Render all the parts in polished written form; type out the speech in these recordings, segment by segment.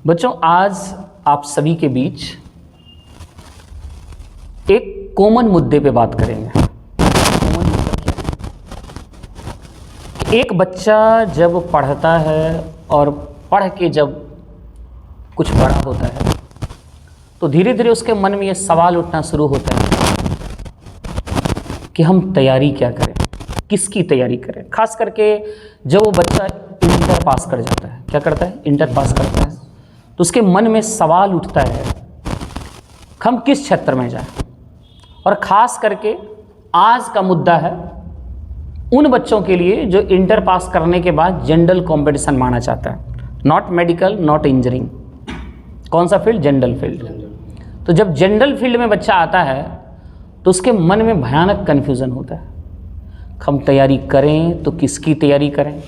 बच्चों, आज आप सभी के बीच एक कॉमन मुद्दे पे बात करेंगे। कॉमन मुद्दा क्या है? एक बच्चा जब पढ़ता है और पढ़ के जब कुछ बड़ा होता है तो धीरे धीरे उसके मन में ये सवाल उठना शुरू होता है कि हम तैयारी क्या करें, किसकी तैयारी करें। खास करके जब वो बच्चा इंटर पास कर जाता है, क्या करता है, इंटर पास करता है, तो उसके मन में सवाल उठता है हम किस क्षेत्र में जाएं। और ख़ास करके आज का मुद्दा है उन बच्चों के लिए जो इंटर पास करने के बाद जनरल कंपटीशन माना चाहता है, नॉट मेडिकल, नॉट इंजीनियरिंग। कौन सा फील्ड? General field. तो जब जनरल फील्ड में बच्चा आता है तो उसके मन में भयानक कन्फ्यूज़न होता है, हम तैयारी करें तो किसकी तैयारी करें,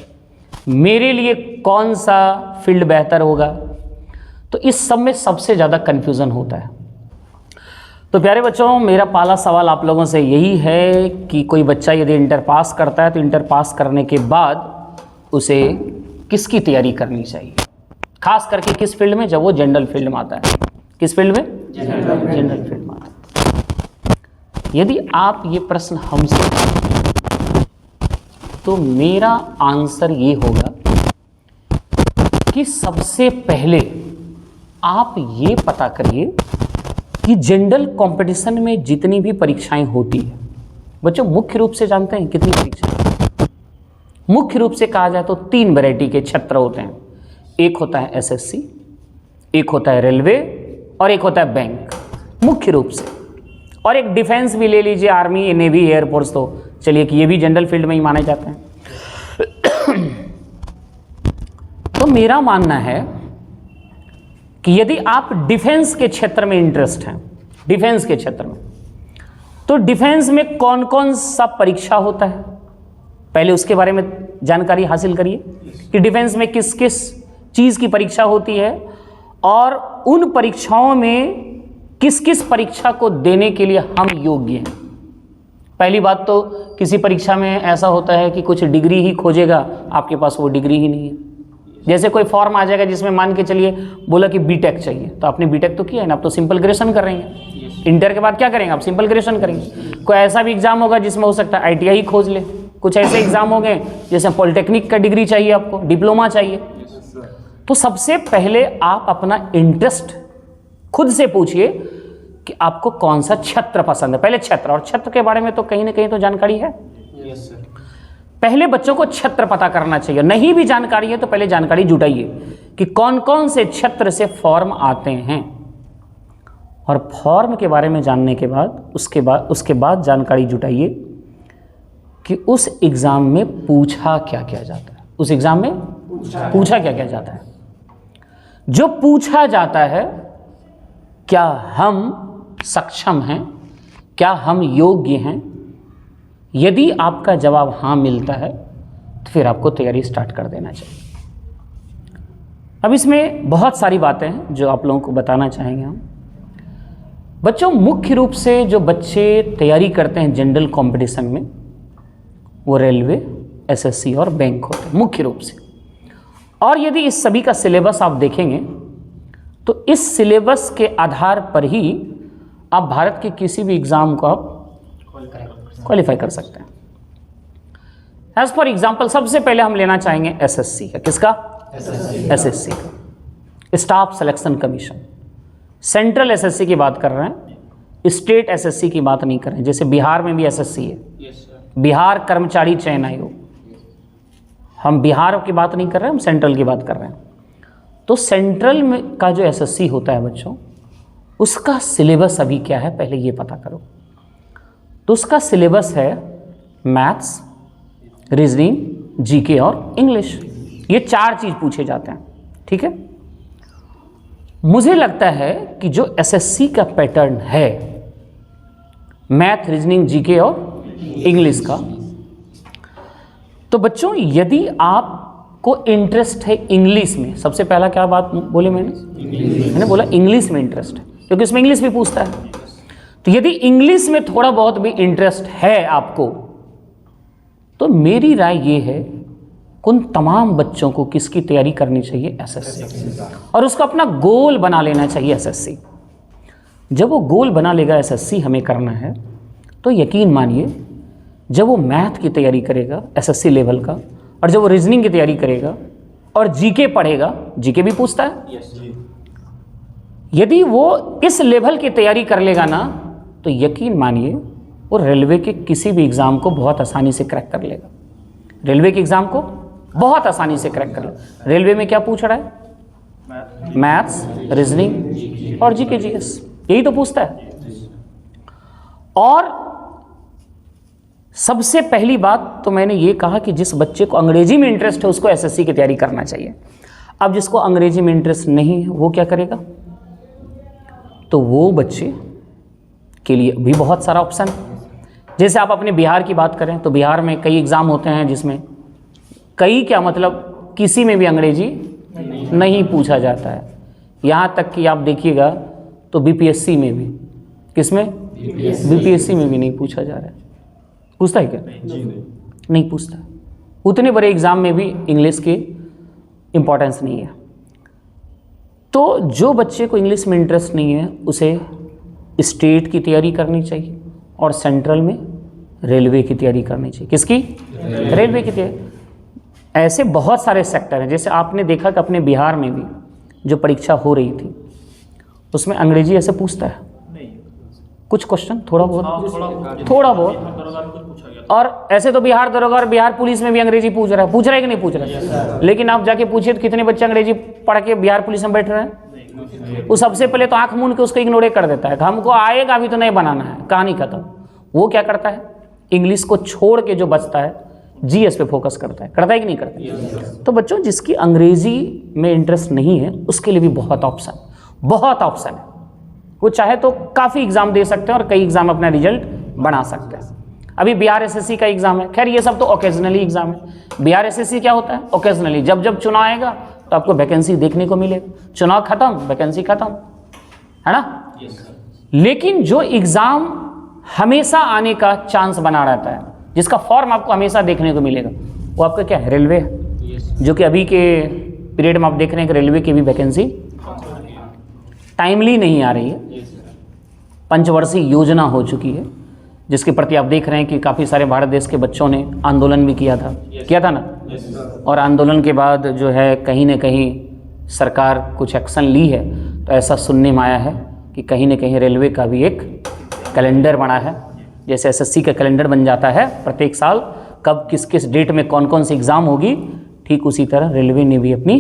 मेरे लिए कौन सा फील्ड बेहतर होगा। तो इस सब में सबसे ज़्यादा कन्फ्यूज़न होता है। तो प्यारे बच्चों, मेरा पहला सवाल आप लोगों से यही है कि कोई बच्चा यदि इंटर पास करता है तो इंटर पास करने के बाद उसे किसकी तैयारी करनी चाहिए, खास करके किस फील्ड में, जब वो जनरल फील्ड में आता है। किस फील्ड में? जनरल फील्ड में आता है। यदि आप ये प्रश्न हमसे पूछें तो मेरा आंसर ये होगा कि सबसे पहले आप ये पता करिए कि जनरल कंपटीशन में जितनी भी परीक्षाएं होती है, बच्चों मुख्य रूप से जानते हैं कितनी परीक्षाएं? मुख्य रूप से कहा जाए तो 3 वैरायटी के क्षेत्र होते हैं। एक होता है एसएससी, एक होता है रेलवे और एक होता है बैंक, मुख्य रूप से। और एक डिफेंस भी ले लीजिए, आर्मी, नेवी, एयरफोर्स, तो चलिए कि ये भी जनरल फील्ड में ही माने जाते हैं। तो मेरा मानना है कि यदि आप डिफेंस के क्षेत्र में इंटरेस्ट हैं, डिफेंस के क्षेत्र में, तो डिफेंस में कौन कौन सा परीक्षा होता है, पहले उसके बारे में जानकारी हासिल करिए कि डिफेंस में किस किस चीज़ की परीक्षा होती है और उन परीक्षाओं में किस किस परीक्षा को देने के लिए हम योग्य हैं। पहली बात तो किसी परीक्षा में ऐसा होता है कि कुछ डिग्री ही खोजेगा, आपके पास वो डिग्री ही नहीं है। जैसे कोई फॉर्म आ जाएगा जिसमें मान के चलिए बोला कि बीटेक चाहिए, तो आपने बीटेक तो किया है ना, आप तो सिंपल ग्रेजुएशन कर रहे हैं। इंटर के बाद क्या करेंगे आप? सिंपल ग्रेजुएशन करेंगे। कोई ऐसा भी एग्जाम होगा जिसमें हो सकता है आईटीआई ही खोज ले। कुछ ऐसे एग्जाम हो गए जैसे पॉलिटेक्निक का डिग्री चाहिए आपको, डिप्लोमा चाहिए। तो सबसे पहले आप अपना इंटरेस्ट खुद से पूछिए कि आपको कौन सा क्षेत्र पसंद है। पहले क्षेत्र, और क्षेत्र के बारे में तो कहीं ना कहीं तो जानकारी है। पहले बच्चों को क्षेत्र पता करना चाहिए। नहीं भी जानकारी है तो पहले जानकारी जुटाइए कि कौन कौन से क्षेत्र से फॉर्म आते हैं, और फॉर्म के बारे में जानने के बाद उसके बाद जानकारी जुटाइए कि उस एग्ज़ाम में पूछा क्या क्या जाता है। उस एग्ज़ाम में पूछा क्या क्या जाता है। जो पूछा जाता है, क्या हम सक्षम हैं, क्या हम योग्य हैं। यदि आपका जवाब हाँ मिलता है तो फिर आपको तैयारी स्टार्ट कर देना चाहिए। अब इसमें बहुत सारी बातें हैं जो आप लोगों को बताना चाहेंगे हम। बच्चों, मुख्य रूप से जो बच्चे तैयारी करते हैं जनरल कंपटीशन में, वो रेलवे, एसएससी और बैंक होते हैं मुख्य रूप से। और यदि इस सभी का सिलेबस आप देखेंगे तो इस सिलेबस के आधार पर ही आप भारत के किसी भी एग्ज़ाम को आप क्वालिफाई कर सकते हैं। एज फॉर एग्जाम्पल, सबसे पहले हम लेना चाहेंगे एसएससी का। किसका? एसएससी का, staff selection commission. Central SSC की बात कर रहे हैं, स्टेट एसएससी की बात नहीं कर रहे हैं। जैसे बिहार में भी एसएससी है, बिहार कर्मचारी चयन आयोग। हम बिहार की बात नहीं कर रहे हैं, हम सेंट्रल की बात कर रहे हैं। तो सेंट्रल में का जो एसएससी होता है बच्चों, उसका सिलेबस अभी क्या है पहले ये पता करो। तो उसका सिलेबस है मैथ्स, रीजनिंग, जीके और इंग्लिश। ये 4 चीज़ पूछे जाते हैं, ठीक है। मुझे लगता है कि जो एसएससी का पैटर्न है मैथ, रीजनिंग, जीके और इंग्लिश का, तो बच्चों यदि आपको इंटरेस्ट है इंग्लिश में, सबसे पहला क्या बात बोले मैंने बोला इंग्लिश में इंटरेस्ट है, क्योंकि उसमें इंग्लिश भी पूछता है। तो यदि इंग्लिश में थोड़ा बहुत भी इंटरेस्ट है आपको, तो मेरी राय ये है उन तमाम बच्चों को किसकी तैयारी करनी चाहिए? एसएससी। और उसको अपना गोल बना लेना चाहिए एसएससी। जब वो गोल बना लेगा एसएससी हमें करना है, तो यकीन मानिए जब वो मैथ की तैयारी करेगा एसएससी लेवल का, और जब वो रीजनिंग की तैयारी करेगा और जीके पढ़ेगा, जीके भी पूछता है, यदि वो इस लेवल की तैयारी कर लेगा ना, तो यकीन मानिए वो रेलवे के किसी भी एग्ज़ाम को बहुत आसानी से क्रैक कर लेगा। रेलवे के एग्ज़ाम को बहुत आसानी से क्रैक कर लेगा। रेलवे में क्या पूछ रहा है? मैथ्स, रीजनिंग और जीके जीएस, यही तो पूछता है। और सबसे पहली बात तो मैंने ये कहा कि जिस बच्चे को अंग्रेजी में इंटरेस्ट है उसको एसएससी की तैयारी करना चाहिए। अब जिसको अंग्रेजी में इंटरेस्ट नहीं है वो क्या करेगा? तो वो बच्चे के लिए भी बहुत सारा ऑप्शन है। जैसे आप अपने बिहार की बात करें तो बिहार में कई एग्ज़ाम होते हैं जिसमें कई क्या मतलब किसी में भी अंग्रेजी नहीं पूछा जाता है। यहाँ तक कि आप देखिएगा तो बीपीएससी में भी, किसमें? बीपीएससी में भी नहीं पूछा जा रहा है। पूछता है क्या? नहीं पूछता। उतने बड़े एग्ज़ाम में भी इंग्लिश की इम्पोर्टेंस नहीं है। तो जो बच्चे को इंग्लिश में इंटरेस्ट नहीं है उसे स्टेट की तैयारी करनी चाहिए और सेंट्रल में रेलवे की तैयारी करनी चाहिए। किसकी? रेलवे की तैयारी। ऐसे बहुत सारे सेक्टर हैं। जैसे आपने देखा कि अपने बिहार में भी जो परीक्षा हो रही थी उसमें अंग्रेजी ऐसे पूछता है कुछ क्वेश्चन, थोड़ा बहुत। और ऐसे तो बिहार दरोगा और बिहार पुलिस में भी अंग्रेजी पूछ रहा है कि नहीं पूछ रहा है? लेकिन आप जाके पूछिए तो कितने बच्चे अंग्रेजी पढ़ के बिहार पुलिस में बैठ रहे हैं? वो सबसे पहले तो आंख मूंद के उसको इग्नोर कर देता है, हमको आएगा अभी तो नहीं बनाना है, कहानी खत्म। वो क्या करता है? इंग्लिश को छोड़ के जो बचता है जीएस पे फोकस करता है कि नहीं करता? तो बच्चों जिसकी अंग्रेजी में इंटरेस्ट नहीं है उसके लिए भी बहुत ऑप्शन है। वो चाहे तो काफ़ी एग्जाम दे सकते हैं और कई एग्जाम अपना रिजल्ट बना सकते हैं। अभी बिहार एसएससी का एग्जाम है, खैर ये सब तो ओकेजनली एग्जाम है। बिहार एसएससी क्या होता है? ओकेजनली, जब चुनाव आएगा तो आपको वैकेंसी देखने को मिलेगा, चुनाव खत्म वैकेंसी खत्म, है ना? लेकिन जो एग्जाम हमेशा आने का चांस बना रहता है, जिसका फॉर्म आपको हमेशा देखने को मिलेगा, वो आपका क्या है? रेलवे है। जो कि अभी के पीरियड में आप देख रहे हैं कि रेलवे की भी वैकेंसी टाइमली नहीं आ रही है। पंचवर्षीय योजना हो चुकी है जिसके प्रति आप देख रहे हैं कि काफ़ी सारे भारत देश के बच्चों ने आंदोलन भी किया था ना। और आंदोलन के बाद जो है कहीं न कहीं सरकार कुछ एक्शन ली है। तो ऐसा सुनने में आया है कि कहीं न कहीं रेलवे का भी एक कैलेंडर बना है। जैसे एसएससी का कैलेंडर बन जाता है प्रत्येक साल कब किस डेट में कौन सी एग्ज़ाम होगी, ठीक उसी तरह रेलवे ने भी अपनी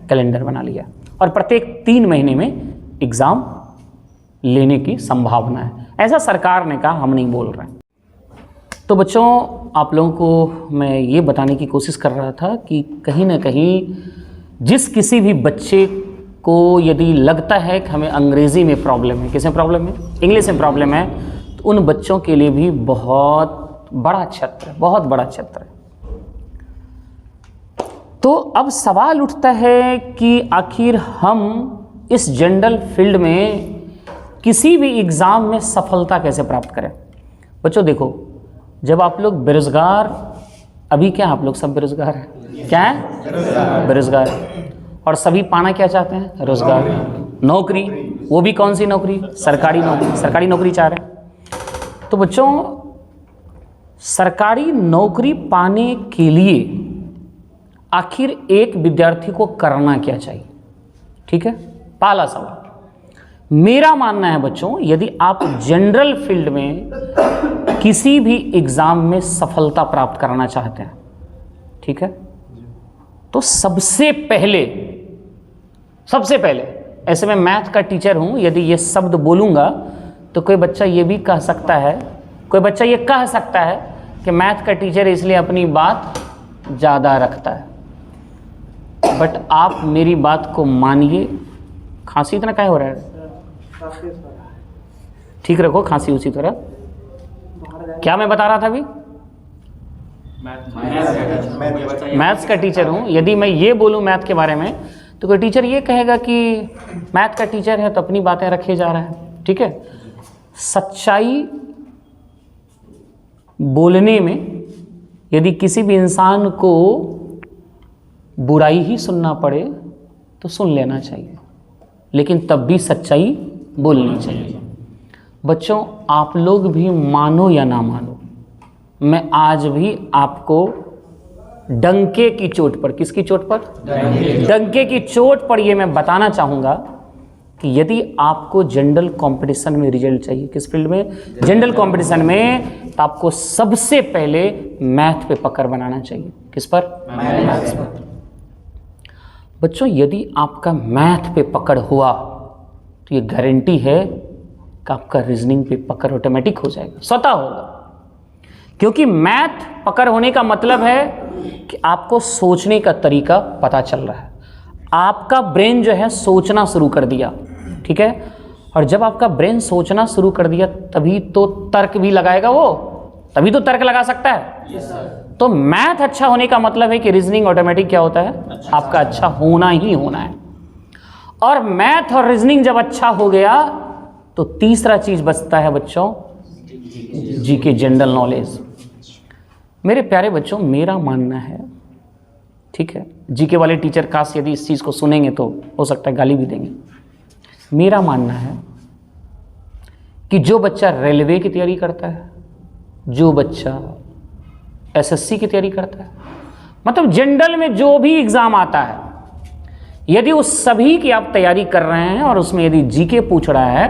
कैलेंडर बना लिया और प्रत्येक 3 महीने में एग्ज़ाम लेने की संभावना है। ऐसा सरकार ने कहा, हम नहीं बोल रहे हैं। तो बच्चों आप लोगों को मैं ये बताने की कोशिश कर रहा था कि कहीं ना कहीं जिस किसी भी बच्चे को यदि लगता है कि हमें अंग्रेज़ी में प्रॉब्लम है, किस में प्रॉब्लम है? इंग्लिश में प्रॉब्लम है, तो उन बच्चों के लिए भी बहुत बड़ा क्षेत्र है। तो अब सवाल उठता है कि आखिर हम इस जनरल फील्ड में किसी भी एग्ज़ाम में सफलता कैसे प्राप्त करें? बच्चों देखो, जब आप लोग बेरोज़गार, अभी क्या आप लोग सब बेरोज़गार हैं? क्या है? बेरोज़गार। और सभी पाना क्या चाहते हैं? रोज़गार, नौकरी। वो भी कौन सी नौकरी? सरकारी नौकरी चाह रहे हैं। तो बच्चों सरकारी नौकरी पाने के लिए आखिर एक विद्यार्थी को करना क्या चाहिए? ठीक है, पहला सवाल। मेरा मानना है बच्चों, यदि आप जनरल फील्ड में किसी भी एग्ज़ाम में सफलता प्राप्त करना चाहते हैं, ठीक है, तो सबसे पहले ऐसे मैं मैथ का टीचर हूं, यदि ये शब्द बोलूँगा तो कोई बच्चा ये कह सकता है कि मैथ का टीचर इसलिए अपनी बात ज़्यादा रखता है। बट आप मेरी बात को मानिए। खांसी इतना क्या हो रहा है? ठीक रखो खांसी उसी तरह। क्या मैं बता रहा था अभी? मैथ्स का टीचर हूँ। यदि मैं ये बोलूँ मैथ के बारे में तो कोई टीचर ये कहेगा कि मैथ का टीचर है तो अपनी बातें रखे जा रहा है। ठीक है, सच्चाई बोलने में यदि किसी भी इंसान को बुराई ही सुनना पड़े तो सुन लेना चाहिए, लेकिन तब भी सच्चाई बोलनी चाहिए। बच्चों, आप लोग भी मानो या ना मानो, मैं आज भी आपको डंके की चोट पर, किसकी चोट पर? डंके की चोट पर ये मैं बताना चाहूँगा कि यदि आपको जनरल कंपटीशन में रिजल्ट चाहिए, किस फील्ड में? जनरल कंपटीशन में, तो आपको सबसे पहले मैथ पे पकड़ बनाना चाहिए। किस पर? मैथ्स पर। बच्चों, यदि आपका मैथ पे पकड़ हुआ तो ये गारंटी है कि आपका रीजनिंग पे पकड़ ऑटोमेटिक हो जाएगा, स्वतः होगा। क्योंकि मैथ पकड़ होने का मतलब है कि आपको सोचने का तरीका पता चल रहा है, आपका ब्रेन जो है सोचना शुरू कर दिया, ठीक है। और जब आपका ब्रेन सोचना शुरू कर दिया तभी तो तर्क भी लगाएगा, वो तभी तो तर्क लगा सकता है। तो मैथ अच्छा होने का मतलब है कि रीजनिंग ऑटोमेटिक क्या होता है, आपका अच्छा होना ही होना है। और मैथ और रीजनिंग जब अच्छा हो गया तो तीसरा चीज बचता है बच्चों, जीके, जनरल नॉलेज। मेरे प्यारे बच्चों, मेरा मानना है, ठीक है, जीके वाले टीचर काश यदि इस चीज़ को सुनेंगे तो हो सकता है गाली भी देंगे। मेरा मानना है कि जो बच्चा रेलवे की तैयारी करता है, जो बच्चा एसएससी की तैयारी करता है, मतलब जनरल में जो भी एग्ज़ाम आता है, यदि उस सभी की आप तैयारी कर रहे हैं और उसमें यदि जीके पूछ रहा है,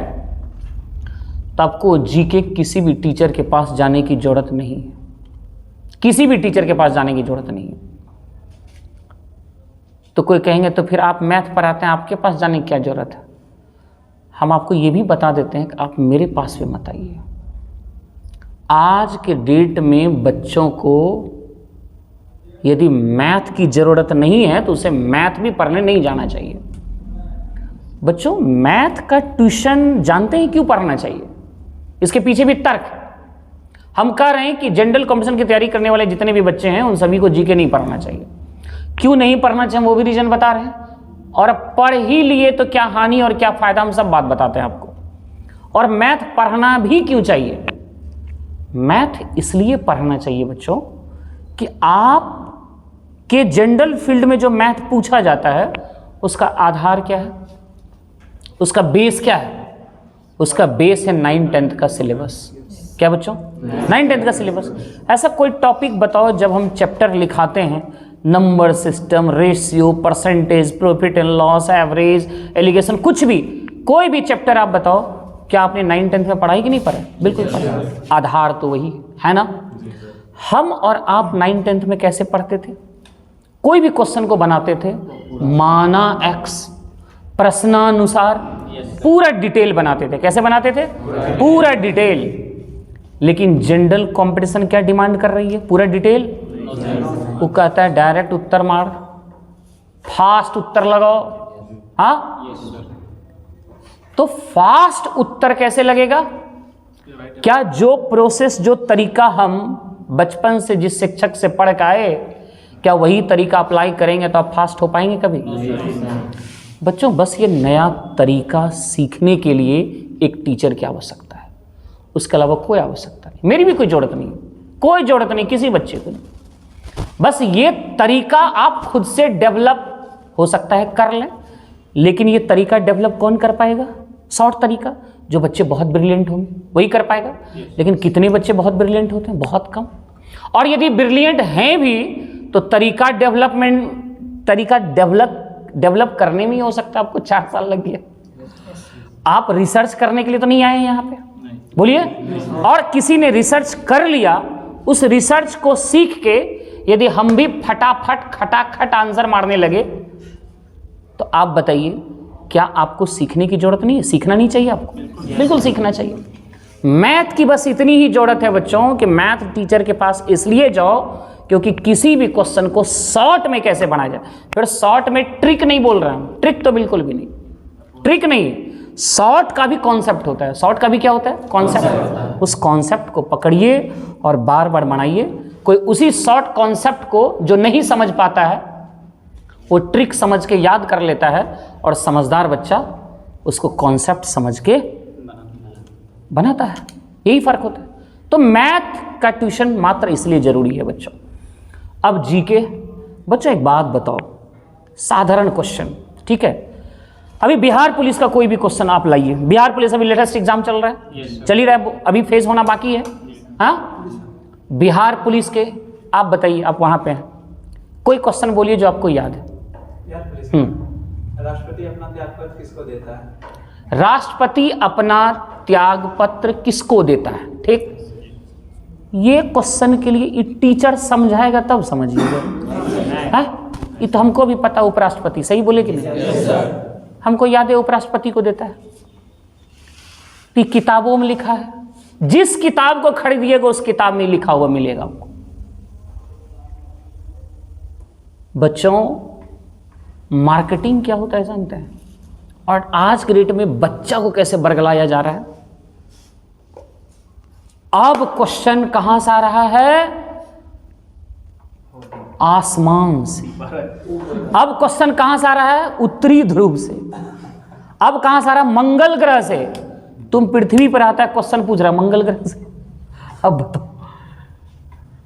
तो आपको जीके किसी भी टीचर के पास जाने की ज़रूरत नहीं है, किसी भी टीचर के पास जाने की ज़रूरत नहीं है। तो कोई कहेंगे तो फिर आप मैथ पढ़ाते हैं, आपके पास जाने की क्या ज़रूरत है? हम आपको ये भी बता देते हैं कि आप मेरे पास भी मत आइए। आज के डेट में बच्चों को यदि मैथ की ज़रूरत नहीं है तो उसे मैथ भी पढ़ने नहीं जाना चाहिए। बच्चों, मैथ का ट्यूशन जानते हैं क्यों पढ़ना चाहिए? इसके पीछे भी तर्क है। हम कह रहे हैं कि जनरल कॉम्पिटिशन की तैयारी करने वाले जितने भी बच्चे हैं उन सभी को जीके नहीं पढ़ना चाहिए। क्यों नहीं पढ़ना चाहिए, वो भी रीजन बता रहे हैं। और पढ़ ही लिए तो क्या हानि और क्या फायदा, हम सब बात बताते हैं आपको। और मैथ पढ़ना भी क्यों चाहिए? मैथ इसलिए पढ़ना चाहिए बच्चों कि आप के जनरल फील्ड में जो मैथ पूछा जाता है उसका आधार क्या है, उसका बेस क्या है? उसका बेस है 9th-10th का सिलेबस। क्या बच्चों? 9th-10th का सिलेबस। ऐसा कोई टॉपिक बताओ जब हम चैप्टर लिखाते हैं, number system, ratio, percentage, profit and loss, average, alligation, कुछ भी, कोई भी चैप्टर आप बताओ, क्या आपने 9th-10th में पढ़ाई कि नहीं पढ़ा? बिल्कुल पढ़ा। आधार तो वही है ना। हम और आप 9th-10th में कैसे पढ़ते थे? कोई भी क्वेश्चन को बनाते थे, माना एक्स, प्रश्नानुसार, पूरा डिटेल बनाते थे। कैसे बनाते थे? पूरा डिटेल। लेकिन जनरल कंपटीशन क्या डिमांड कर रही है? पूरा डिटेल। वो कहता है डायरेक्ट उत्तर मार, फास्ट उत्तर लगाओ। हाँ, तो फास्ट उत्तर कैसे लगेगा? क्या जो प्रोसेस, जो तरीका हम बचपन से जिस शिक्षक से पढ़ के आए, क्या वही तरीका अप्लाई करेंगे तो आप फास्ट हो पाएंगे कभी? बच्चों, बस ये नया तरीका सीखने के लिए एक टीचर की आवश्यकता है, उसके अलावा कोई आवश्यकता नहीं। मेरी भी कोई जरूरत नहीं, कोई जरूरत नहीं किसी बच्चे को नहीं। बस ये तरीका आप खुद से डेवलप हो सकता है कर लें, लेकिन ये तरीका डेवलप कौन कर पाएगा? शॉर्ट तरीका। जो बच्चे बहुत ब्रिलियंट होंगे वही कर पाएगा। लेकिन कितने बच्चे बहुत ब्रिलियंट होते हैं? बहुत कम। और यदि ब्रिलियंट हैं भी तो तरीका डेवलप करने में ही हो सकता है आपको 4 साल लग गया। आप रिसर्च करने के लिए तो नहीं आए यहाँ पे, बोलिए। और किसी ने रिसर्च कर लिया, उस रिसर्च को सीख के यदि हम भी फटाफट खटाखट आंसर मारने लगे तो आप बताइए, क्या आपको सीखने की जरूरत नहीं है? सीखना नहीं चाहिए आपको? बिल्कुल सीखना चाहिए। मैथ की बस इतनी ही जरूरत है बच्चों कि मैथ टीचर के पास इसलिए जाओ क्योंकि किसी भी क्वेश्चन को शॉर्ट में कैसे बनाया जाए। फिर शॉर्ट में ट्रिक नहीं बोल रहा हूं, ट्रिक तो बिल्कुल भी नहीं, ट्रिक नहीं। शॉर्ट का भी कॉन्सेप्ट होता है। शॉर्ट का भी क्या होता है? कॉन्सेप्ट। उस कॉन्सेप्ट को पकड़िए और बार बार बनाइए। कोई उसी शॉर्ट कॉन्सेप्ट को जो नहीं समझ पाता है वो ट्रिक समझ के याद कर लेता है, और समझदार बच्चा उसको कॉन्सेप्ट समझ के बनाता है। यही फर्क होता है। तो मैथ का ट्यूशन मात्र इसलिए जरूरी है बच्चों। अब जीके, बच्चों एक बात बताओ, साधारण क्वेश्चन, ठीक है। अभी बिहार पुलिस का कोई भी क्वेश्चन आप लाइए। बिहार पुलिस अभी लेटेस्ट एग्जाम चल रहा है, चल ही रहा है, अभी फेस होना बाकी है। हाँ, बिहार पुलिस के आप बताइए, आप वहां पे हैं, कोई क्वेश्चन बोलिए जो आपको याद है। राष्ट्रपति अपना त्याग पत्र किसको देता है? राष्ट्रपति अपना त्याग पत्र किसको देता है? ठीक, ये क्वेश्चन के लिए टीचर समझाएगा तब समझिएगा। ये तो हमको भी पता, उपराष्ट्रपति, सही बोले कि नहीं? हमको याद है उपराष्ट्रपति को देता है, कि किताबों में लिखा है, जिस किताब को खरीदिएगा उस किताब में लिखा हुआ मिलेगा आपको। बच्चों, मार्केटिंग क्या होता है जानते हैं? और आज के डेट में बच्चा को कैसे बरगलाया जा रहा है। अब क्वेश्चन कहां से आ रहा है? आसमान से। अब क्वेश्चन कहां से आ रहा है? उत्तरी ध्रुव से। अब कहां से आ रहा है? मंगल ग्रह से। तुम पृथ्वी पर आता है क्वेश्चन पूछ रहा है मंगल ग्रह से। अब बताओ,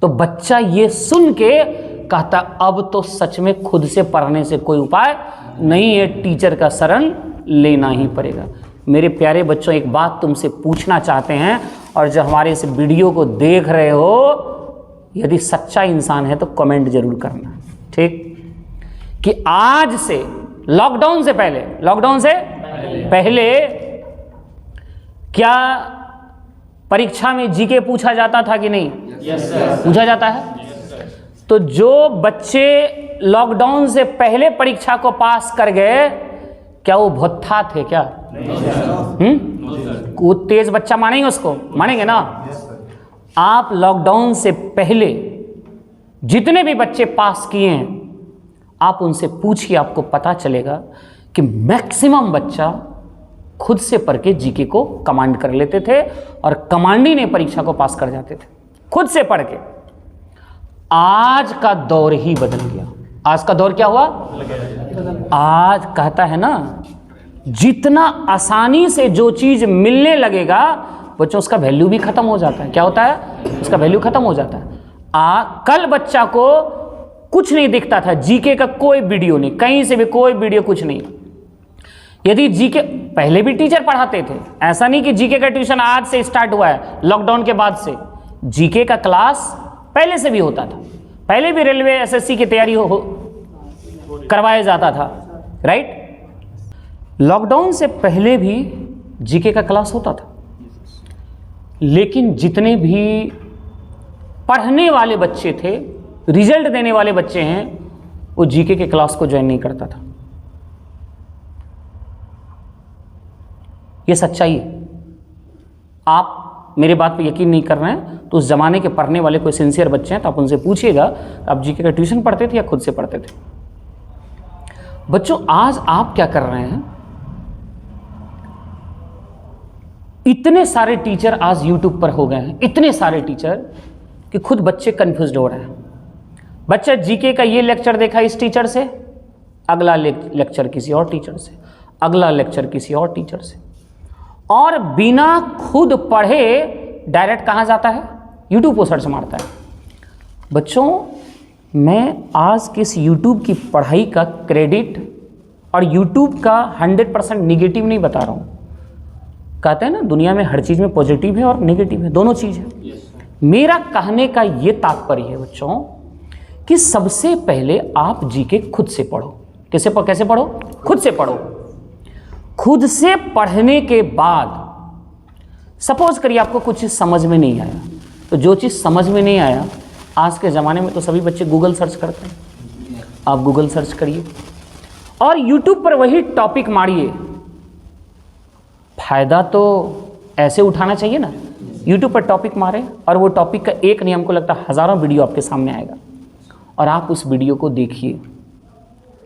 तो बच्चा ये सुन के कहता अब तो सच में खुद से पढ़ने से कोई उपाय नहीं है, टीचर का शरण लेना ही पड़ेगा। मेरे प्यारे बच्चों, एक बात तुमसे पूछना चाहते हैं, और जो हमारे इस वीडियो को देख रहे हो, यदि सच्चा इंसान है तो कमेंट जरूर करना, ठीक? कि आज से लॉकडाउन से पहले क्या परीक्षा में जीके पूछा जाता था कि नहीं? Yes sir. पूछा जाता है। तो जो बच्चे लॉकडाउन से पहले परीक्षा को पास कर गए, क्या वो भुट्टा थे क्या? वो तेज बच्चा मानेंगे उसको? मानेंगे ना? आप लॉकडाउन से पहले जितने भी बच्चे पास किए हैं, आप उनसे पूछिए, आपको पता चलेगा कि मैक्सिमम बच्चा खुद से पढ़ के जीके को कमांड कर लेते थे, और कमांडी ने परीक्षा को पास कर जाते थे खुद से पढ़ के। आज का दौर ही बदल गया। आज का दौर क्या हुआ? आज कहता है ना, जितना आसानी से जो चीज मिलने लगेगा बच्चों, उसका वैल्यू भी खत्म हो जाता है। क्या होता है? उसका वैल्यू खत्म हो जाता है। कल बच्चा को कुछ नहीं दिखता था, जीके का कोई वीडियो नहीं, कहीं से भी कोई वीडियो, कुछ नहीं। यदि जीके पहले भी टीचर पढ़ाते थे, ऐसा नहीं कि जीके का ट्यूशन आज से स्टार्ट हुआ है, लॉकडाउन के बाद से जीके का क्लास पहले से भी होता था। पहले भी रेलवे एसएससी की तैयारी करवाया जाता था, राइट? लॉकडाउन से पहले भी जीके का क्लास होता था, लेकिन जितने भी पढ़ने वाले बच्चे थे, रिजल्ट देने वाले बच्चे हैं, वो जीके के क्लास को ज्वाइन नहीं करता था। ये सच्चाई है। आप मेरे बात पे यकीन नहीं कर रहे हैं तो उस जमाने के पढ़ने वाले कोई सिंसियर बच्चे हैं तो आप उनसे पूछिएगा, आप जीके का ट्यूशन पढ़ते थे या खुद से पढ़ते थे? बच्चों, आज आप क्या कर रहे हैं? इतने सारे टीचर आज यूट्यूब पर हो गए हैं, इतने सारे टीचर कि खुद बच्चे कंफ्यूज्ड हो रहे हैं। बच्चा जीके का ये लेक्चर देखा इस टीचर से, अगला लेक्चर किसी और टीचर से, अगला लेक्चर किसी और टीचर से, और बिना खुद पढ़े डायरेक्ट कहाँ जाता है? यूट्यूब को सर्च मारता है। बच्चों, मैं आज के इस यूट्यूब की पढ़ाई का क्रेडिट और यूट्यूब का 100% निगेटिव नहीं बता रहा हूँ। कहते हैं ना, दुनिया में हर चीज़ में पॉजिटिव है और नेगेटिव है, दोनों चीज़ है। मेरा कहने का ये तात्पर्य है बच्चों कि सबसे पहले आप जीके खुद से पढ़ो। कैसे पढ़ो? खुद से पढ़ो। खुद से पढ़ने के बाद सपोज करिए आपको कुछ चीज़ समझ में नहीं आया, तो जो चीज़ समझ में नहीं आया, आज के ज़माने में तो सभी बच्चे गूगल सर्च करते हैं। आप गूगल सर्च करिए और यूट्यूब पर वही टॉपिक मारिए। फ़ायदा तो ऐसे उठाना चाहिए ना। यूट्यूब पर टॉपिक मारें और वो टॉपिक का एक नहीं, हमको लगता है हज़ारों वीडियो आपके सामने आएगा, और आप उस वीडियो को देखिए।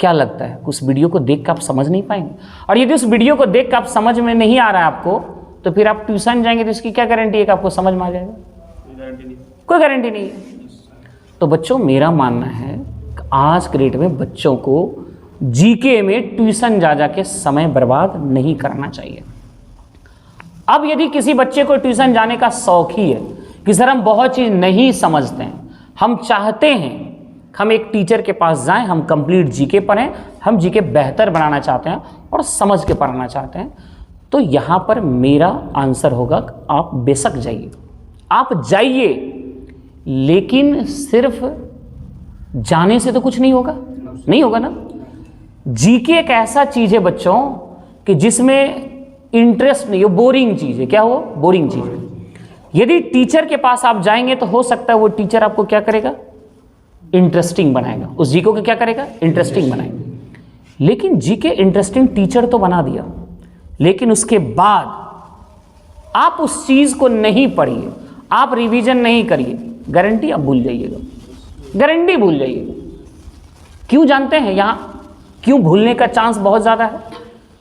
क्या लगता है उस वीडियो को देख कर आप समझ नहीं पाएंगे? और यदि उस वीडियो को देख कर आप समझ में नहीं आ रहा है आपको, तो फिर आप ट्यूशन जाएंगे तो इसकी क्या गारंटी है कि आपको समझ में आ जाएगा? कोई गारंटी नहीं है। तो बच्चों, मेरा मानना है कि आज के डेट में बच्चों को जीके में ट्यूशन जा के समय बर्बाद नहीं करना चाहिए। अब यदि किसी बच्चे को ट्यूशन जाने का शौक ही है कि सर हम बहुत चीज़ नहीं समझते हैं, हम चाहते हैं हम एक टीचर के पास जाएं, हम कंप्लीट जीके पढ़ें, हम जीके बेहतर बनाना चाहते हैं और समझ के पढ़ना चाहते हैं, तो यहाँ पर मेरा आंसर होगा आप बेशक जाइए, आप जाइए, लेकिन सिर्फ जाने से तो कुछ नहीं होगा, नहीं होगा ना। जीके एक ऐसा चीज़ है बच्चों कि जिसमें इंटरेस्ट नहीं हो, बोरिंग चीज़ है। क्या हो? बोरिंग चीज़ है। यदि टीचर के पास आप जाएंगे तो हो सकता है वो टीचर आपको क्या करेगा? इंटरेस्टिंग बनाएगा। उस जीके को क्या करेगा? इंटरेस्टिंग बनाएगा। लेकिन जीके इंटरेस्टिंग टीचर तो बना दिया, लेकिन उसके बाद आप उस चीज़ को नहीं पढ़िए, आप रिवीजन नहीं करिए, गारंटी आप भूल जाइएगा, गारंटी भूल जाइएगा। क्यों जानते हैं यहाँ क्यों भूलने का चांस बहुत ज़्यादा है?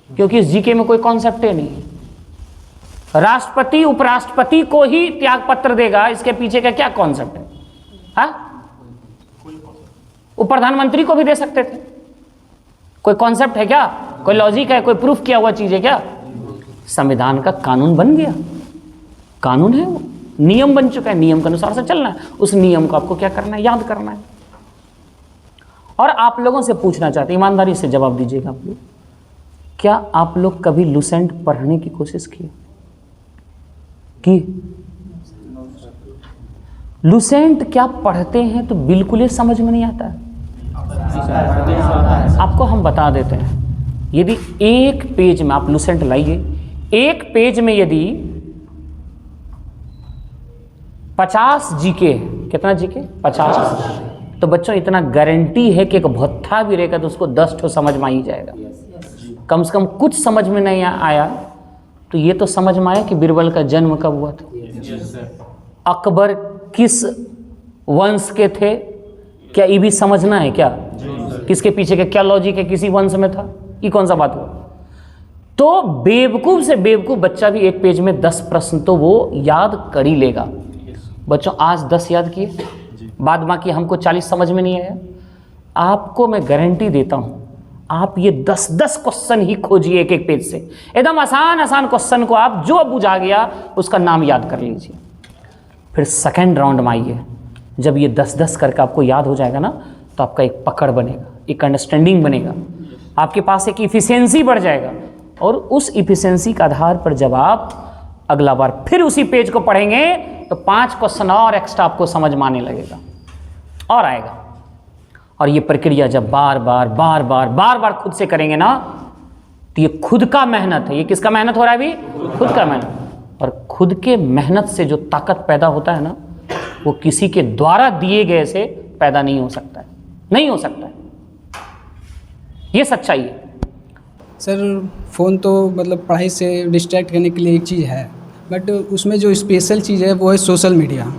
क्योंकि इस जीके में कोई कॉन्सेप्ट ही नहीं है। राष्ट्रपति उपराष्ट्रपति को ही त्याग पत्र देगा, इसके पीछे का क्या कॉन्सेप्ट है? हाँ, वो प्रधानमंत्री को भी दे सकते थे। कोई कॉन्सेप्ट है क्या? कोई लॉजिक है? कोई प्रूफ किया हुआ चीज है क्या? संविधान का कानून बन गया, कानून है वो, नियम बन चुका है, नियम के अनुसार से चलना है। उस नियम को आपको क्या करना है? याद करना है। और आप लोगों से पूछना चाहते हैं, ईमानदारी से जवाब दीजिएगा आप लोग, क्या आप लोग कभी लुसेंट पढ़ने की कोशिश किए? लुसेंट क्या पढ़ते हैं तो बिल्कुल ही समझ में नहीं आता है। आपको हम बता देते हैं, यदि एक पेज में आप लुसेंट लाइए, एक पेज में यदि 50 जीके, कितना जीके? 50, तो बच्चों इतना गारंटी है कि एक भत्था भी रहेगा तो उसको 10 ठो समझ में आ ही जाएगा। कम से कम कुछ समझ में नहीं आया तो ये तो समझ में आया कि बीरबल का जन्म कब हुआ था, अकबर किस वंश के थे, क्या ये भी समझना है क्या? किसके पीछे का क्या लॉजिक है, किसी वंश में था, ये कौन सा बात हुआ? तो बेवकूफ से बेवकूफ बच्चा भी एक पेज में 10 प्रश्न तो वो याद कर ही लेगा। बच्चों आज 10 याद किए, बाद बाकी हमको 40 समझ में नहीं आया। आपको मैं गारंटी देता हूं, आप ये 10-10 क्वेश्चन ही खोजिए एक एक पेज से, एकदम आसान आसान क्वेश्चन को आप जो बुझा गया उसका नाम याद कर लीजिए। फिर सेकेंड राउंड में आइए, जब ये 10-10 करके आपको याद हो जाएगा ना, तो आपका एक पकड़ बनेगा, एक अंडरस्टैंडिंग बनेगा, आपके पास एक इफिशियंसी बढ़ जाएगा। और उस इफिशियंसी के आधार पर जब आप अगला बार फिर उसी पेज को पढ़ेंगे तो 5 क्वेश्चन और एक्स्ट्रा आपको समझ में आने लगेगा और आएगा। और ये प्रक्रिया जब बार बार खुद से करेंगे ना, तो ये खुद का मेहनत है। ये किसका मेहनत हो रहा है अभी? खुद का मेहनत। और खुद के मेहनत से जो ताकत पैदा होता है ना, वो किसी के द्वारा दिए गए से पैदा नहीं हो सकता है, नहीं हो सकता है। ये सच्चाई है। सर फ़ोन तो मतलब पढ़ाई से डिस्ट्रैक्ट करने के लिए एक चीज़ है, बट उसमें जो स्पेशल चीज़ है वो है सोशल मीडिया।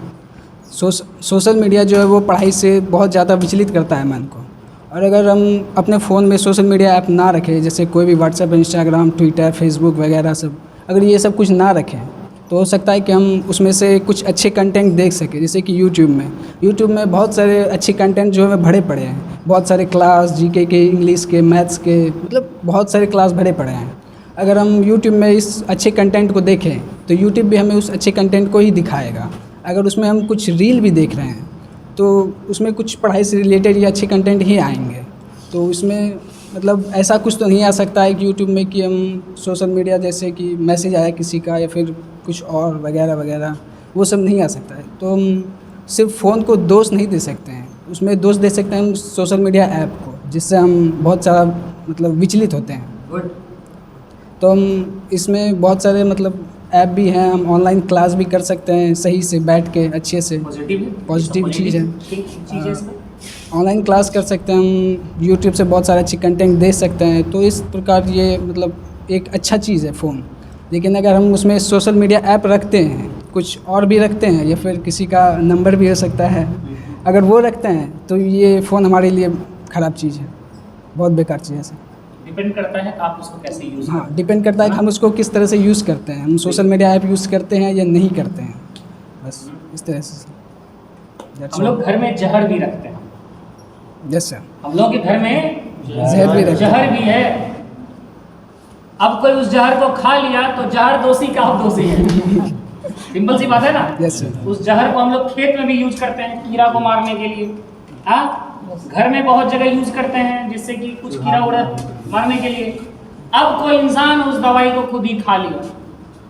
सोशल मीडिया जो है वो पढ़ाई से बहुत ज़्यादा विचलित करता है मन को। और अगर हम अपने फ़ोन में सोशल मीडिया ऐप ना रखें, जैसे कोई भी व्हाट्सएप, इंस्टाग्राम, ट्विटर, फेसबुक वगैरह सब, अगर ये सब कुछ ना रखें तो हो सकता है कि हम उसमें से कुछ अच्छे कंटेंट देख सकें। जैसे कि यूट्यूब में बहुत सारे अच्छे कंटेंट जो है भरे पड़े हैं, बहुत सारे क्लास, जीके के, इंग्लिश के, मैथ्स के, मतलब बहुत सारे क्लास भरे पड़े हैं। अगर हम यूट्यूब में इस अच्छे कंटेंट को देखें तो यूट्यूब भी हमें उस अच्छे कंटेंट को ही दिखाएगा। अगर उसमें हम कुछ रील भी देख रहे हैं तो उसमें कुछ पढ़ाई से रिलेटेड या अच्छे कंटेंट ही आएंगे। तो उसमें मतलब ऐसा कुछ तो नहीं आ सकता है कि यूट्यूब में कि हम सोशल मीडिया जैसे कि मैसेज आया किसी का या फिर कुछ और वगैरह वगैरह, वो सब नहीं आ सकता है। तो हम सिर्फ फ़ोन को दोष नहीं दे सकते हैं, उसमें दोष दे सकते हैं हम सोशल मीडिया ऐप को, जिससे हम बहुत सारा मतलब विचलित होते हैं। तो हम इसमें बहुत सारे मतलब ऐप भी हैं, हम ऑनलाइन क्लास भी कर सकते हैं सही से बैठ के, अच्छे से, पॉजिटिव चीज़ है। ऑनलाइन क्लास कर सकते हैं हम, यूट्यूब से बहुत सारे अच्छे कंटेंट दे सकते हैं। तो इस प्रकार ये मतलब एक अच्छा चीज़ है फ़ोन। लेकिन अगर हम उसमें सोशल मीडिया ऐप रखते हैं, कुछ और भी रखते हैं, या फिर किसी का नंबर भी हो सकता है, अगर वो रखते हैं तो ये फ़ोन हमारे लिए ख़राब चीज़ है, बहुत बेकार चीज़ है। डिपेंड करता है आप उसको कैसे यूज़ करते हैं। हाँ, डिपेंड करता है कि हम उसको किस तरह से यूज़ करते हैं, हम सोशल मीडिया ऐप यूज़ करते हैं या नहीं करते हैं, बस इस तरह से। हम लोग घर में जहर भी रखते हैं। यस सर, हम लोग के घर में जहर भी है। अब कोई उस जहर को खा लिया तो जहर दोषी का आप दोषी है। सिंपल सी बात है ना। Yes sir. उस जहर को हम लोग खेत में भी यूज करते हैं कीड़ा को मारने के लिए। हाँ, घर में बहुत जगह यूज करते हैं जिससे कि कुछ कीड़ा उड़ा मारने के लिए। अब कोई इंसान उस दवाई को खुद ही खा लिया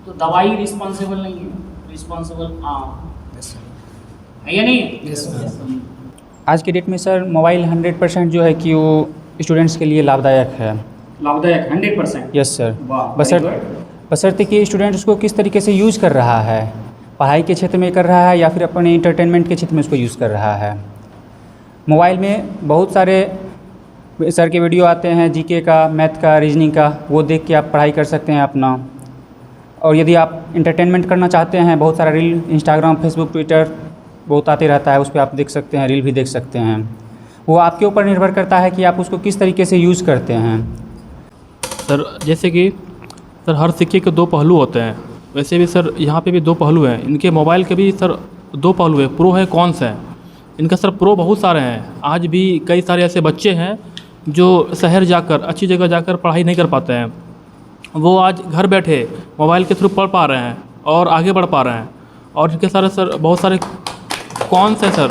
तो दवाई रिस्पॉन्सिबल नहीं है, रिस्पॉन्सिबल आप है या नहीं है? आज के डेट में सर मोबाइल 100% जो है कि वो स्टूडेंट्स के लिए लाभदायक है। लाभदायक 100%। Yes sir. वाह, बशर्ते कि स्टूडेंट उसको किस तरीके से यूज़ कर रहा है, पढ़ाई के क्षेत्र में कर रहा है या फिर अपने इंटरटेनमेंट के क्षेत्र में उसको यूज़ कर रहा है। मोबाइल में बहुत सारे सर के वीडियो आते हैं, जीके का, मैथ का, रीजनिंग का, वो देख के आप पढ़ाई कर सकते हैं अपना। और यदि आप इंटरटेनमेंट करना चाहते हैं, बहुत सारा रील इंस्टाग्राम, फेसबुक, ट्विटर बहुत आते रहता है, उस पर आप देख सकते हैं, रील भी देख सकते हैं। वो आपके ऊपर निर्भर करता है कि आप उसको किस तरीके से यूज़ करते हैं। सर जैसे कि सर हर सिक्के के दो पहलू होते हैं, वैसे भी सर यहाँ पे भी दो पहलू हैं। इनके मोबाइल के भी सर दो पहलू है, प्रो है, कॉन्स है। इनका सर प्रो बहुत सारे हैं। आज भी कई सारे ऐसे बच्चे हैं जो शहर जाकर, अच्छी जगह जाकर पढ़ाई नहीं कर पाते हैं, वो आज घर बैठे मोबाइल के थ्रू पढ़ पा रहे हैं और आगे बढ़ पा रहे हैं। और इनके सारे सर बहुत सारे कॉन्स हैं सर।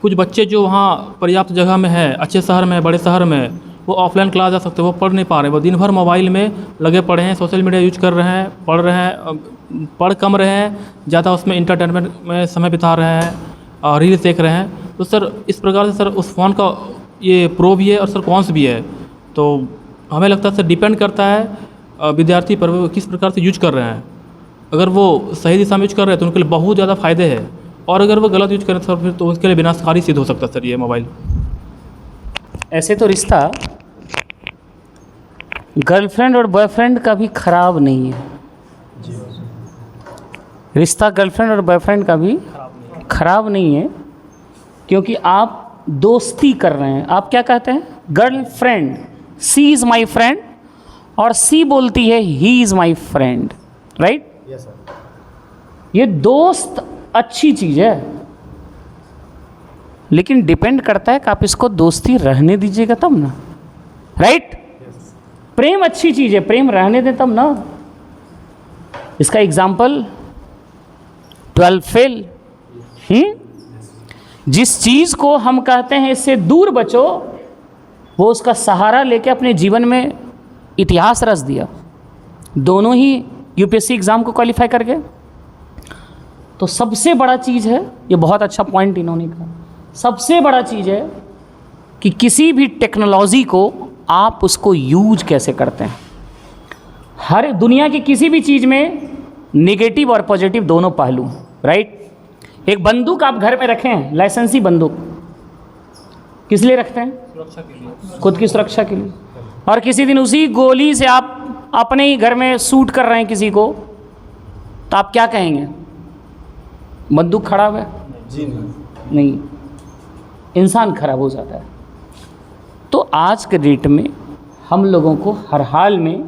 कुछ बच्चे जो वहाँ पर्याप्त जगह में है, अच्छे शहर में, बड़े शहर में, वो ऑफलाइन क्लास जा सकते हैं, वो पढ़ नहीं पा रहे, वो दिन भर मोबाइल में लगे पड़े हैं, सोशल मीडिया यूज कर रहे हैं, पढ़ रहे हैं, पढ़ कम रहे हैं, ज़्यादा उसमें इंटरटेनमेंट में समय बिता रहे हैं और रील्स देख रहे हैं। तो सर इस प्रकार से सर उस फ़ोन का ये प्रो भी है और सर कॉन्स भी है। तो हमें लगता है सर डिपेंड करता है विद्यार्थी पर, वो किस प्रकार से यूज कर रहे हैं। अगर वो सही दिशा में यूज कर रहे हैं तो उनके लिए बहुत ज़्यादा फ़ायदे हैं, और अगर वो गलत यूज करें सर फिर तो उसके लिए विनाशकारी सिद्ध हो सकता है सर ये मोबाइल। ऐसे तो रिश्ता गर्लफ्रेंड और बॉयफ्रेंड का भी खराब नहीं है। रिश्ता गर्लफ्रेंड और बॉयफ्रेंड का भी खराब नहीं है, क्योंकि आप दोस्ती कर रहे हैं। आप क्या कहते हैं? Girlfriend, she is my friend, और सी बोलती है he is my friend, right? Yes sir. ये दोस्त अच्छी चीज़ है, लेकिन डिपेंड करता है कि आप इसको दोस्ती रहने दीजिएगा तब ना, राइट? प्रेम अच्छी चीज़ है, प्रेम रहने दें तब ना। इसका एग्जाम्पल 12 फेल। जिस चीज़ को हम कहते हैं इससे दूर बचो, वो उसका सहारा लेके अपने जीवन में इतिहास रच दिया। दोनों ही यूपीएससी एग्ज़ाम को क्वालिफाई कर गए। तो सबसे बड़ा चीज़ है, ये बहुत अच्छा पॉइंट इन्होंने कहा, सबसे बड़ा चीज़ है कि किसी भी टेक्नोलॉजी को आप उसको यूज कैसे करते हैं। हर दुनिया की किसी भी चीज़ में नेगेटिव और पॉजिटिव दोनों पहलू, राइट? एक बंदूक आप घर में रखें, लाइसेंसी बंदूक, किस लिए रखते हैं? सुरक्षा के लिए, खुद की सुरक्षा के लिए। और किसी दिन उसी गोली से आप अपने ही घर में शूट कर रहे हैं किसी को, तो आप क्या कहेंगे? बंदूक खराब है? जी नहीं, इंसान खराब हो जाता है। तो आज के डेट में हम लोगों को हर हाल में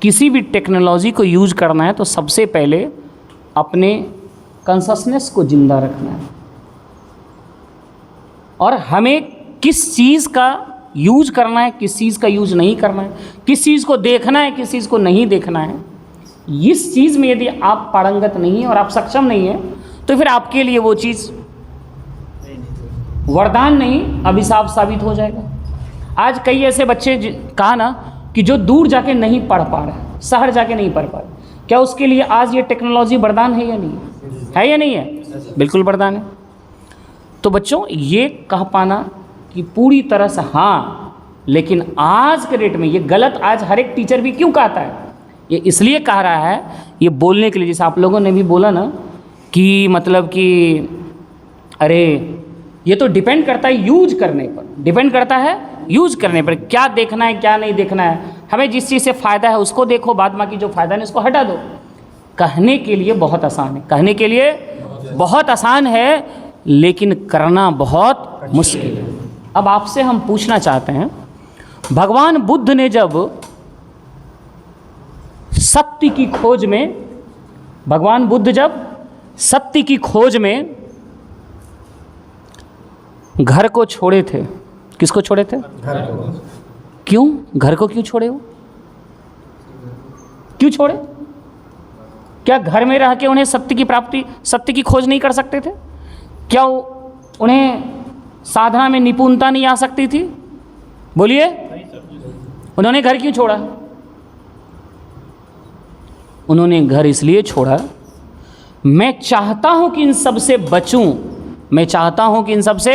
किसी भी टेक्नोलॉजी को यूज करना है तो सबसे पहले अपने कॉन्शसनेस को ज़िंदा रखना है, और हमें किस चीज़ का यूज करना है, किस चीज़ का यूज नहीं करना है, किस चीज़ को देखना है, किस चीज़ को नहीं देखना है। इस चीज़ में यदि आप पारंगत नहीं हैं और आप सक्षम नहीं हैं, तो फिर आपके लिए वो चीज़ वरदान नहीं, अभिशाप साबित हो जाएगा। आज कई ऐसे बच्चे कहा ना कि जो दूर जाके नहीं पढ़ पा रहे, शहर जाके नहीं पढ़ पा रहे, क्या उसके लिए आज ये टेक्नोलॉजी वरदान है या नहीं है? या नहीं है? बिल्कुल वरदान है। तो बच्चों, ये कह पाना कि पूरी तरह से हाँ, लेकिन आज के डेट में ये गलत आज हर एक टीचर भी क्यों कहता है? ये इसलिए कह रहा है, ये बोलने के लिए, जैसे आप लोगों ने भी बोला ना कि मतलब कि अरे ये तो डिपेंड करता है यूज करने पर, डिपेंड करता है यूज करने पर, क्या देखना है क्या नहीं देखना है। हमें जिस चीज़ से फ़ायदा है उसको देखो, बाद बाकी जो फ़ायदा नहीं उसको हटा दो। कहने के लिए बहुत आसान है, कहने के लिए बहुत आसान है, लेकिन करना बहुत मुश्किल है। अब आपसे हम पूछना चाहते हैं, भगवान बुद्ध ने जब सत्य की खोज में, भगवान बुद्ध जब सत्य की खोज में घर को छोड़े थे, किसको छोड़े थे? घर को। क्यों? घर को क्यों छोड़े? वो क्यों छोड़े? क्या घर में रह के उन्हें सत्य की प्राप्ति, सत्य की खोज नहीं कर सकते थे? क्या उन्हें साधना में निपुणता नहीं आ सकती थी? बोलिए, उन्होंने घर क्यों छोड़ा? उन्होंने घर इसलिए छोड़ा, मैं चाहता हूं कि इन सब से बचूं, मैं चाहता हूं कि इन सब से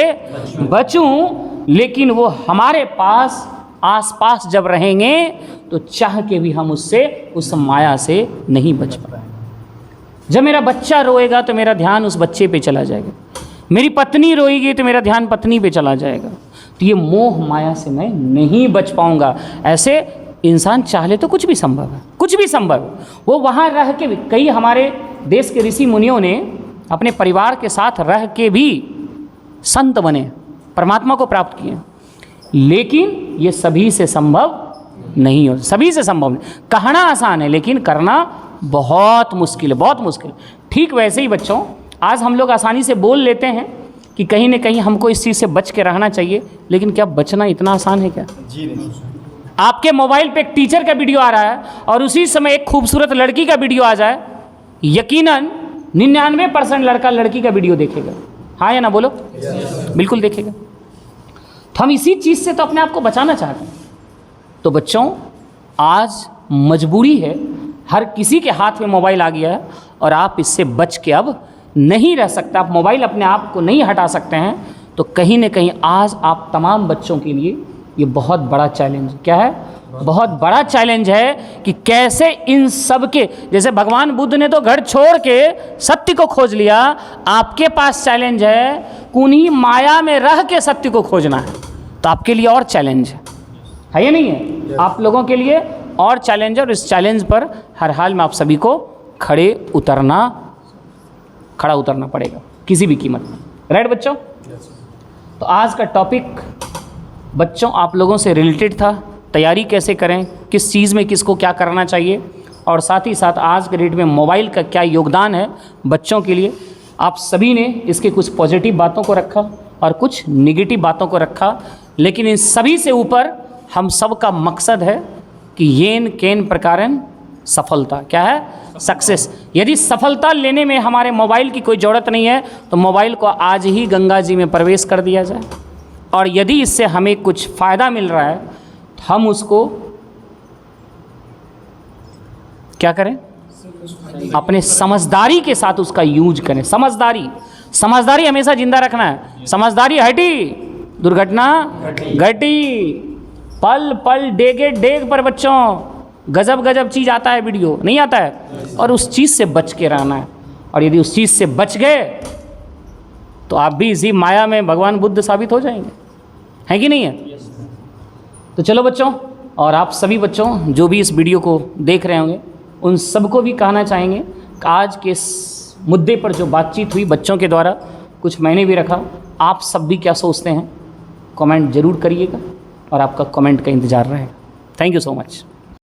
बचूं, लेकिन वो हमारे पास आसपास जब रहेंगे तो चाह के भी हम उससे, उस माया से नहीं बच पाए। जब मेरा बच्चा रोएगा तो मेरा ध्यान उस बच्चे पे चला जाएगा, मेरी पत्नी रोएगी तो मेरा ध्यान पत्नी पे चला जाएगा, तो ये मोह माया से मैं नहीं बच पाऊंगा। ऐसे इंसान चाह ले तो कुछ भी संभव है, कुछ भी संभव है। वो वहाँ रह के भी, कई हमारे देश के ऋषि मुनियों ने अपने परिवार के साथ रह के भी संत बने, परमात्मा को प्राप्त किए, लेकिन ये सभी से संभव नहीं हो, सभी से संभव नहीं। कहना आसान है लेकिन करना बहुत मुश्किल है, बहुत मुश्किल। ठीक वैसे ही बच्चों, आज हम लोग आसानी से बोल लेते हैं कि कहीं ना कहीं हमको इस चीज़ से बच के रहना चाहिए, लेकिन क्या बचना इतना आसान है क्या? जी नहीं। आपके मोबाइल पे एक टीचर का वीडियो आ रहा है और उसी समय एक खूबसूरत लड़की का वीडियो आ जाए, यकीनन 99% लड़का लड़की का वीडियो देखेगा, हाँ या ना बोलो? बिल्कुल देखेगा। तो हम इसी चीज़ से तो अपने आप को बचाना चाहते हैं। तो बच्चों, आज मजबूरी है, हर किसी के हाथ में मोबाइल आ गया है और आप इससे बच के अब नहीं रह सकते। आप मोबाइल अपने आप को नहीं हटा सकते हैं। तो कहीं ना कहीं आज आप तमाम बच्चों के लिए ये बहुत बड़ा चैलेंज, क्या है? बहुत बड़ा चैलेंज है कि कैसे इन सब के, जैसे भगवान बुद्ध ने तो घर छोड़ के सत्य को खोज लिया, आपके पास चैलेंज है उन्हीं माया में रह के सत्य को खोजना है। तो आपके लिए और चैलेंज है या नहीं है? आप लोगों के लिए और चैलेंज है, और इस चैलेंज पर हर हाल में आप सभी को खड़ा उतरना पड़ेगा किसी भी कीमत में। राइट बच्चों? तो आज का टॉपिक बच्चों आप लोगों से रिलेटेड था, तैयारी कैसे करें, किस चीज़ में किसको क्या करना चाहिए, और साथ ही साथ आज के डेट में मोबाइल का क्या योगदान है बच्चों के लिए। आप सभी ने इसके कुछ पॉजिटिव बातों को रखा और कुछ निगेटिव बातों को रखा, लेकिन इन सभी से ऊपर हम सब का मकसद है कि येन केन प्रकारन सफलता, क्या है? सक्सेस। यदि सफलता लेने में हमारे मोबाइल की कोई ज़रूरत नहीं है तो मोबाइल को आज ही गंगा जी में प्रवेश कर दिया जाए, और यदि इससे हमें कुछ फ़ायदा मिल रहा है तो हम उसको क्या करें? अपने समझदारी के साथ उसका यूज करें। समझदारी हमेशा जिंदा रखना है। समझदारी हटी, दुर्घटना घटी। पल पल डेगे डेग पर बच्चों गजब गजब चीज़ आता है, वीडियो नहीं आता है, और उस चीज़ से बच के रहना है। और यदि उस चीज़ से बच गए तो आप भी इसी माया में भगवान बुद्ध साबित हो जाएंगे, है कि नहीं है? तो चलो बच्चों, और आप सभी बच्चों जो भी इस वीडियो को देख रहे होंगे उन सबको भी कहना चाहेंगे कि आज के इस मुद्दे पर जो बातचीत हुई बच्चों के द्वारा, कुछ मैंने भी रखा, आप सब भी क्या सोचते हैं कमेंट ज़रूर करिएगा, और आपका कमेंट का इंतज़ार रहेगा। Thank you so much.